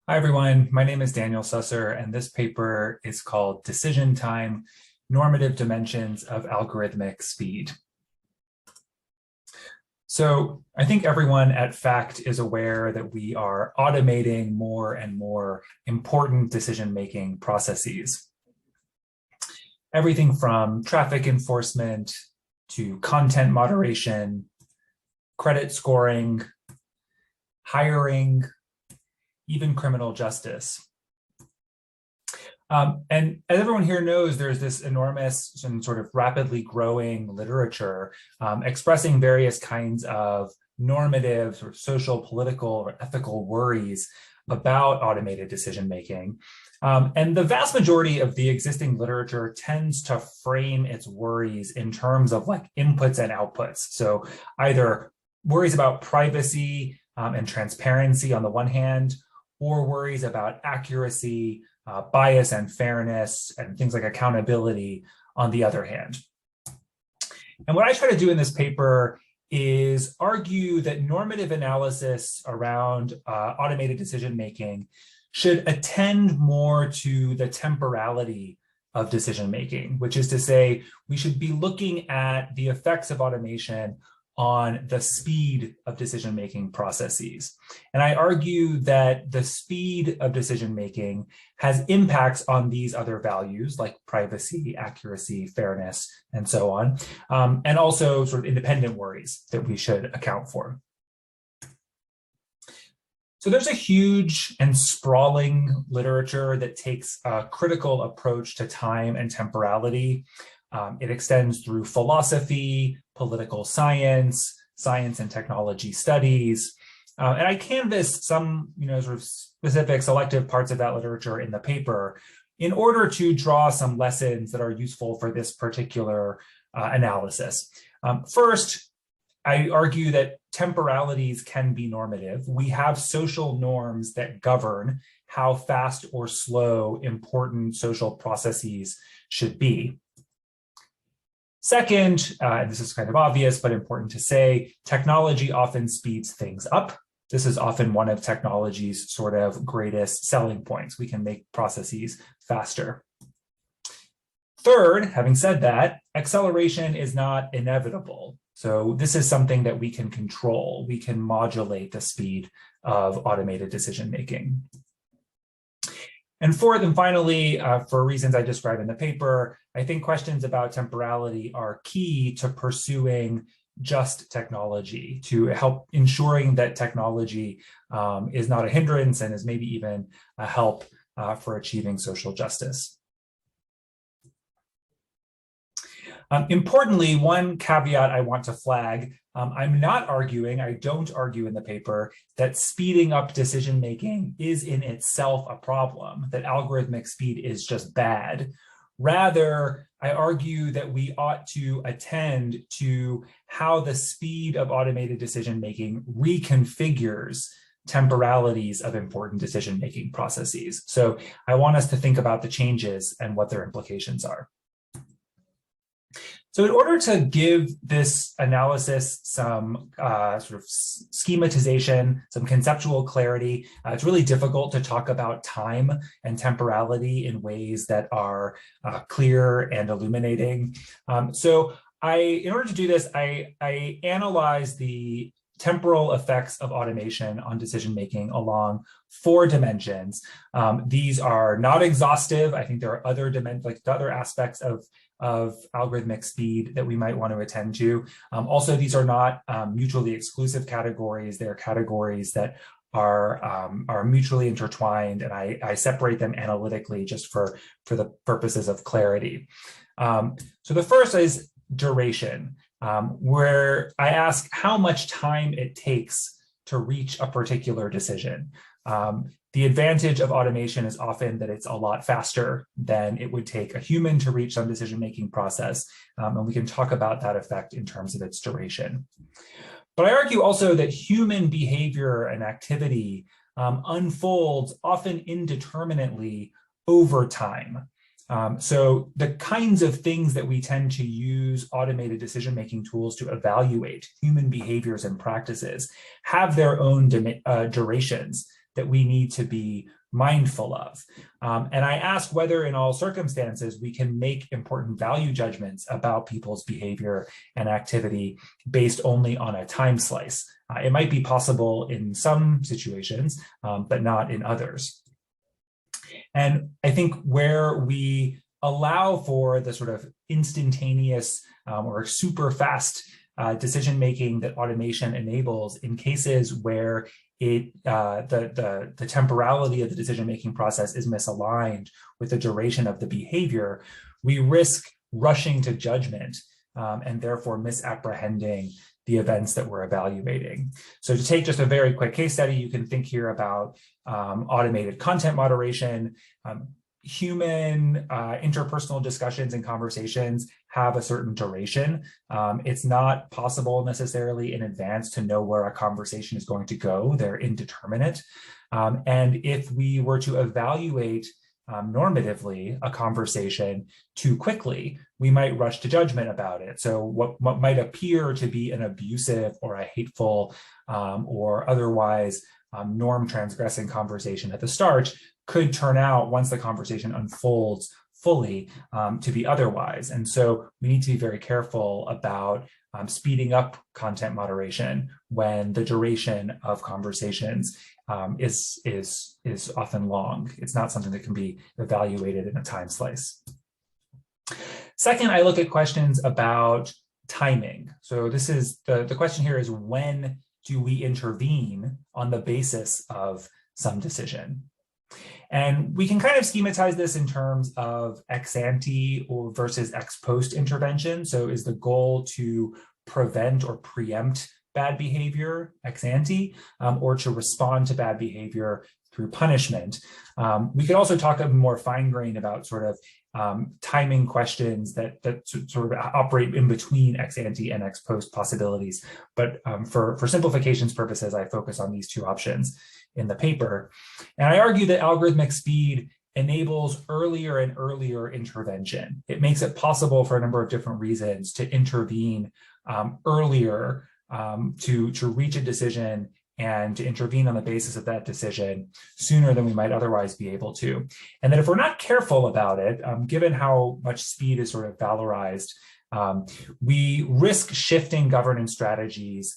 Hi, everyone. My name is Daniel Susser, and this paper is called Decision Time, Normative Dimensions of Algorithmic Speed. So I think everyone at FACT is aware that we are automating more and more important decision-making processes. Everything from traffic enforcement to content moderation, credit scoring, hiring, even criminal justice. And as everyone here knows, there's this enormous and sort of rapidly growing literature expressing various kinds of normative, sort of social, political, or ethical worries about automated decision-making. And the vast majority of the existing literature tends to frame its worries in terms of like inputs and outputs. So either worries about privacy and transparency on the one hand, or worries about accuracy, bias and fairness, and things like accountability on the other hand. And what I try to do in this paper is argue that normative analysis around automated decision-making should attend more to the temporality of decision-making, which is to say, we should be looking at the effects of automation on the speed of decision-making processes. And I argue that the speed of decision-making has impacts on these other values like privacy, accuracy, fairness, and so on, and also sort of independent worries that we should account for. So there's a huge and sprawling literature that takes a critical approach to time and temporality. It extends through philosophy, political science, science and technology studies. And I canvass some, sort of specific selective parts of that literature in the paper in order to draw some lessons that are useful for this particular analysis. First, I argue that temporalities can be normative. We have social norms that govern how fast or slow important social processes should be. Second, and this is kind of obvious, but important to say, technology often speeds things up. This is often one of technology's sort of greatest selling points. We can make processes faster. Third, having said that, acceleration is not inevitable. So this is something that we can control. We can modulate the speed of automated decision-making. And fourth, and finally, for reasons I describe in the paper, I think questions about temporality are key to pursuing just technology, to help ensuring that technology is not a hindrance and is maybe even a help for achieving social justice. Importantly, one caveat I want to flag, I'm not arguing, I don't argue in the paper, that speeding up decision-making is in itself a problem, that algorithmic speed is just bad. Rather, I argue that we ought to attend to how the speed of automated decision-making reconfigures temporalities of important decision-making processes. So I want us to think about the changes and what their implications are. So in order to give this analysis some sort of schematization, some conceptual clarity, it's really difficult to talk about time and temporality in ways that are clear and illuminating. So in order to do this, I analyze the temporal effects of automation on decision-making along 4 dimensions. These are not exhaustive. I think there are other other aspects of algorithmic speed that we might want to attend to. Also, these are not mutually exclusive categories. They're categories that are mutually intertwined, and I separate them analytically just for the purposes of clarity. So the first is duration, where I ask how much time it takes to reach a particular decision. The advantage of automation is often that it's a lot faster than it would take a human to reach some decision-making process, and we can talk about that effect in terms of its duration. But I argue also that human behavior and activity unfolds often indeterminately over time. So the kinds of things that we tend to use automated decision-making tools to evaluate human behaviors and practices have their own durations that we need to be mindful of. And I ask whether in all circumstances we can make important value judgments about people's behavior and activity based only on a time slice. It might be possible in some situations, but not in others. And I think where we allow for the sort of instantaneous or super fast decision-making that automation enables in cases where the temporality of the decision-making process is misaligned with the duration of the behavior, we risk rushing to judgment and therefore misapprehending the events that we're evaluating. So to take just a very quick case study, you can think here about automated content moderation. Human interpersonal discussions and conversations have a certain duration. It's not possible necessarily in advance to know where a conversation is going to go. They're indeterminate. And if we were to evaluate normatively a conversation too quickly, we might rush to judgment about it. So what might appear to be an abusive or a hateful or otherwise norm transgressing conversation at the start could turn out, once the conversation unfolds fully, to be otherwise. And so we need to be very careful about speeding up content moderation when the duration of conversations is often long. It's not something that can be evaluated in a time slice. Second, I look at questions about timing. So this is the question here is, when do we intervene on the basis of some decision? And we can kind of schematize this in terms of ex ante or versus ex post intervention. So is the goal to prevent or preempt bad behavior ex ante, or to respond to bad behavior through punishment? We could also talk a more fine grain about sort of timing questions that sort of operate in between ex ante and ex post possibilities. But for simplification's purposes, I focus on these two options in the paper. And I argue that algorithmic speed enables earlier and earlier intervention. It makes it possible for a number of different reasons to intervene earlier to reach a decision and to intervene on the basis of that decision sooner than we might otherwise be able to. And that if we're not careful about it, given how much speed is sort of valorized, we risk shifting governance strategies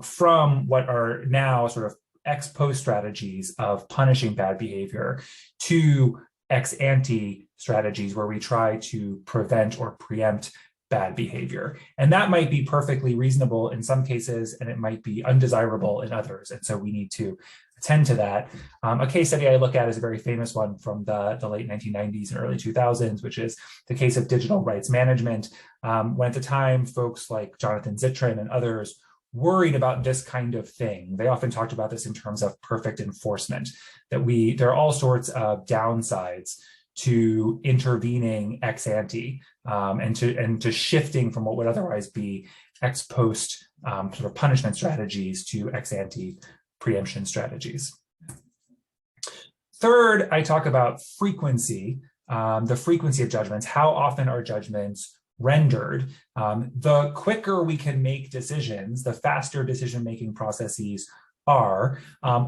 from what are now sort of ex post strategies of punishing bad behavior to ex ante strategies where we try to prevent or preempt bad behavior. And that might be perfectly reasonable in some cases, and it might be undesirable in others. And so we need to attend to that. A case study I look at is a very famous one from the late 1990s and early 2000s, which is the case of digital rights management, when at the time folks like Jonathan Zittrain and others worried about this kind of thing. They often talked about this in terms of perfect enforcement, that there are all sorts of downsides to intervening ex ante and to shifting from what would otherwise be ex post sort of punishment strategies to ex ante preemption strategies. Third, I talk about frequency, the frequency of judgments. How often are judgments rendered? The quicker we can make decisions, the faster decision-making processes are,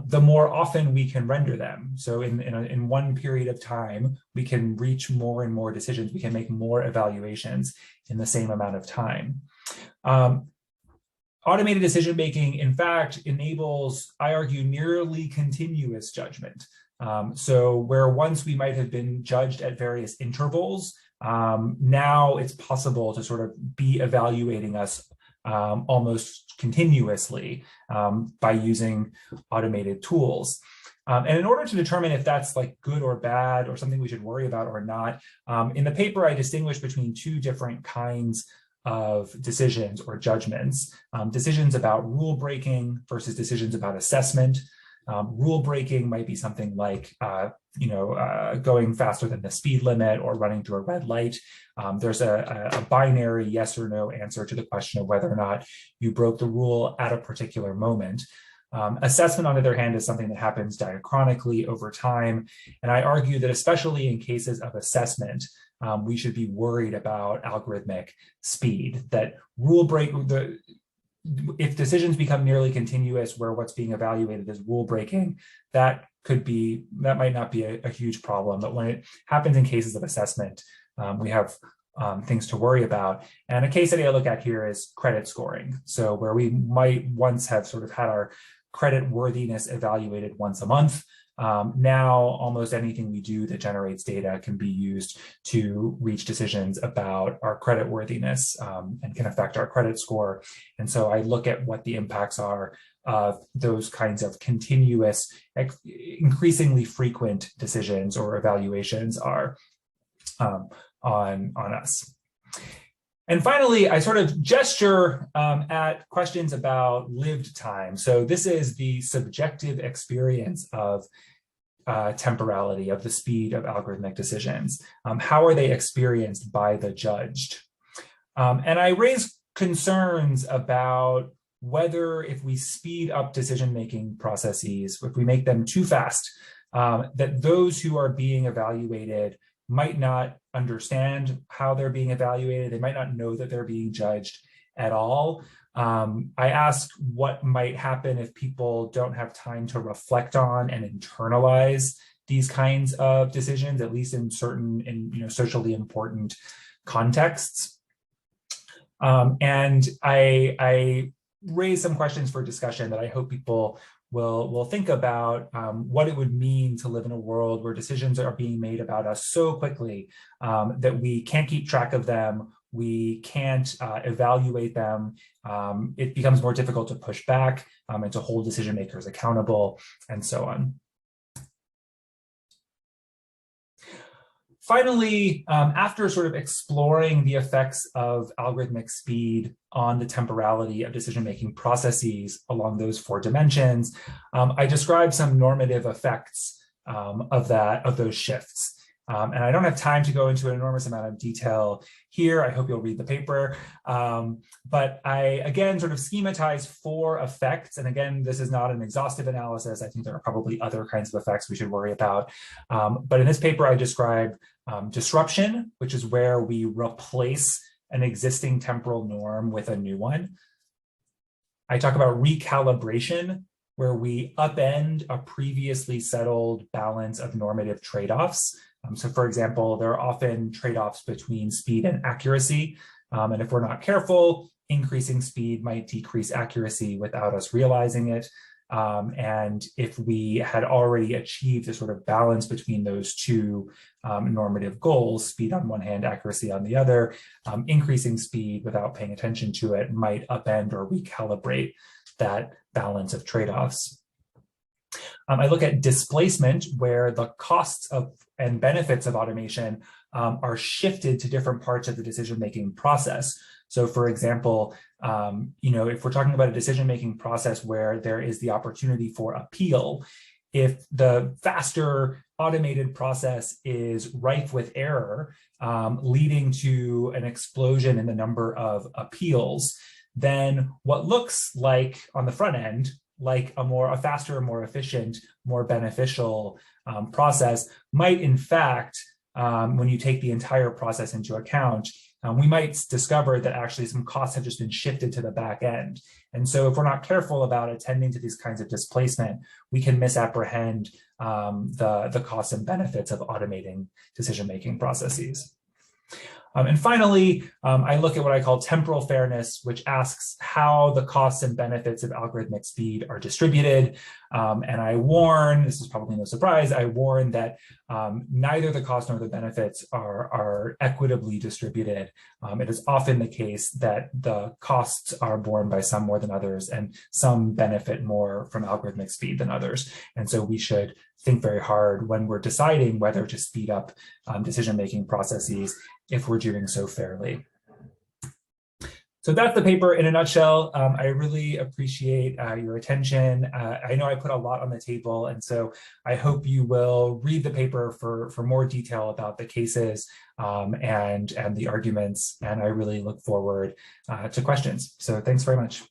the more often we can render them. So in one period of time, we can reach more and more decisions. We can make more evaluations in the same amount of time. Automated decision-making, in fact, enables, I argue, nearly continuous judgment. So where once we might have been judged at various intervals, now it's possible to sort of be evaluating us almost continuously by using automated tools. And in order to determine if that's like good or bad or something we should worry about or not, in the paper I distinguish between two different kinds of decisions or judgments, decisions about rule breaking versus decisions about assessment. Rule breaking might be something like going faster than the speed limit or running through a red light. There's a binary yes or no answer to the question of whether or not you broke the rule at a particular moment. Assessment, on the other hand, is something that happens diachronically over time. And I argue that especially in cases of assessment, we should be worried about algorithmic speed, that if decisions become nearly continuous where what's being evaluated is rule breaking, that might not be a huge problem. But when it happens in cases of assessment, we have things to worry about. And a case study I look at here is credit scoring. So where we might once have sort of had our credit worthiness evaluated once a month, now almost anything we do that generates data can be used to reach decisions about our credit worthiness and can affect our credit score. And so I look at what the impacts are of those kinds of continuous, increasingly frequent decisions or evaluations are on us. And finally, I sort of gesture at questions about lived time. So this is the subjective experience of temporality, of the speed of algorithmic decisions. How are they experienced by the judged? And I raise concerns about whether if we speed up decision-making processes, if we make them too fast, that those who are being evaluated might not understand how they're being evaluated. They might not know that they're being judged at all. I ask what might happen if people don't have time to reflect on and internalize these kinds of decisions, at least in certain, socially important contexts. And I raise some questions for discussion that I hope people will think about what it would mean to live in a world where decisions are being made about us so quickly that we can't keep track of them, we can't evaluate them, it becomes more difficult to push back and to hold decision makers accountable, and so on. Finally, after sort of exploring the effects of algorithmic speed on the temporality of decision-making processes along those 4 dimensions, I described some normative effects of those shifts. And I don't have time to go into an enormous amount of detail here. I hope you'll read the paper. But I, again, sort of schematize 4 effects. And again, this is not an exhaustive analysis. I think there are probably other kinds of effects we should worry about. But in this paper, I describe disruption, which is where we replace an existing temporal norm with a new one. I talk about recalibration, where we upend a previously settled balance of normative trade-offs. So for example, there are often trade-offs between speed and accuracy. And if we're not careful, increasing speed might decrease accuracy without us realizing it. And if we had already achieved a sort of balance between those 2 normative goals, speed on one hand, accuracy on the other, increasing speed without paying attention to it might upend or recalibrate that balance of trade-offs. I look at displacement, where the costs of and benefits of automation are shifted to different parts of the decision-making process. So for example, if we're talking about a decision-making process where there is the opportunity for appeal, if the faster automated process is rife with error, leading to an explosion in the number of appeals, then what looks like on the front end, like a faster, more efficient, more beneficial process might in fact, when you take the entire process into account, we might discover that actually some costs have just been shifted to the back end. And so if we're not careful about attending to these kinds of displacement, we can misapprehend the costs and benefits of automating decision-making processes. And finally, I look at what I call temporal fairness, which asks how the costs and benefits of algorithmic speed are distributed. And I warn, this is probably no surprise, I warn that neither the cost nor the benefits are equitably distributed. It is often the case that the costs are borne by some more than others, and some benefit more from algorithmic speed than others. And so we should think very hard when we're deciding whether to speed up decision-making processes, if we're doing so fairly. So that's the paper in a nutshell. I really appreciate your attention. I know I put a lot on the table, and so I hope you will read the paper for more detail about the cases and the arguments, and I really look forward to questions. So thanks very much.